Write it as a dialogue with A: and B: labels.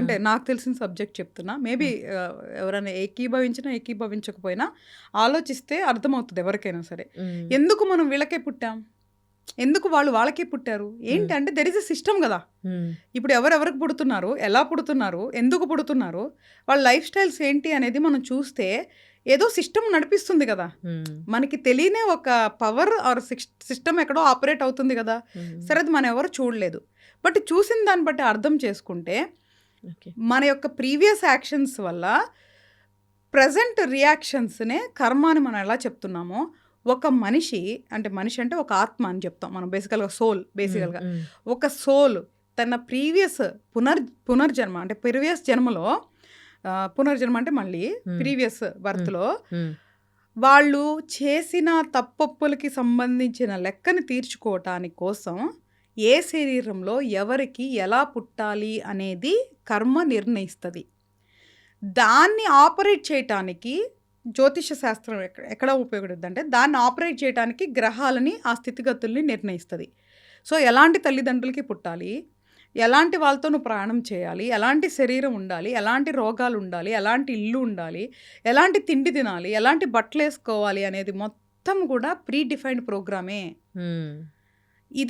A: అంటే నాకు తెలిసిన సబ్జెక్ట్ చెప్తున్నా. మేబీ ఎవరైనా ఏకీభవించినా, ఏకీభవించకపోయినా ఆలోచిస్తే అర్థమవుతది ఎవరికైనా సరే. ఎందుకు మనం వీళ్ళకే పుట్టాం? ఎందుకు వాళ్ళు వాళ్ళకే పుట్టారు? ఏంటి అంటే దెర్ ఇస్ ఎ సిస్టమ్ గదా! ఇప్పుడు ఎవరెవరికి పుడుతున్నారు? ఎలా పుడుతున్నారు? ఎందుకు పుడుతున్నారు? వాళ్ళ లైఫ్ స్టైల్స్ ఏంటి అనేది మనం చూస్తే ఏదో సిస్టమ్ నడిపిస్తుంది గదా! మనకి తెలియని ఒక పవర్ ఆర్ సిస్టమ్ ఎక్కడో ఆపరేట్ అవుతుంది గదా! సరే అది మనం ఎవరు చూడలేదు. బట్ చూసిన దాన్ని బట్టి అర్థం చేసుకుంటే మన యొక్క ప్రీవియస్ యాక్షన్స్ వల్ల ప్రెజెంట్ రియాక్షన్స్‌నే కర్మ అని మనం ఎలా చెప్తున్నామో, ఒక మనిషి అంటే ఒక ఆత్మ అని చెప్తాం మనం బేసికల్‌గా సోల్ బేసికల్‌గా. ఒక సోల్ తన ప్రీవియస్ పునర్జన్మ అంటే ప్రీవియస్ జన్మలో పునర్జన్మ అంటే మళ్ళీ ప్రీవియస్ బర్త్‌లో వాళ్ళు చేసిన తప్పొప్పులకి సంబంధించిన లెక్కని తీర్చుకోవటానికి కోసం ఏ శరీరంలో ఎవరికి ఎలా పుట్టాలి అనేది కర్మ నిర్ణయిస్తది. దాన్ని ఆపరేట్ చేయటానికి జ్యోతిష శాస్త్రం ఎక్కడ ఉపయోగపడుద్దంటే దాన్ని ఆపరేట్ చేయటానికి గ్రహాలని ఆ స్థితిగతుల్ని నిర్ణయిస్తది. సో ఎలాంటి తల్లిదండ్రులకి పుట్టాలి, ఎలాంటి వాళ్ళతో నువ్వు ప్రయాణం చేయాలి, ఎలాంటి శరీరం ఉండాలి, ఎలాంటి రోగాలు ఉండాలి, ఎలాంటి ఇల్లు ఉండాలి, ఎలాంటి తిండి తినాలి, ఎలాంటి బట్టలేసుకోవాలి అనేది మొత్తం కూడా ప్రీ డిఫైన్డ్ ప్రోగ్రామే.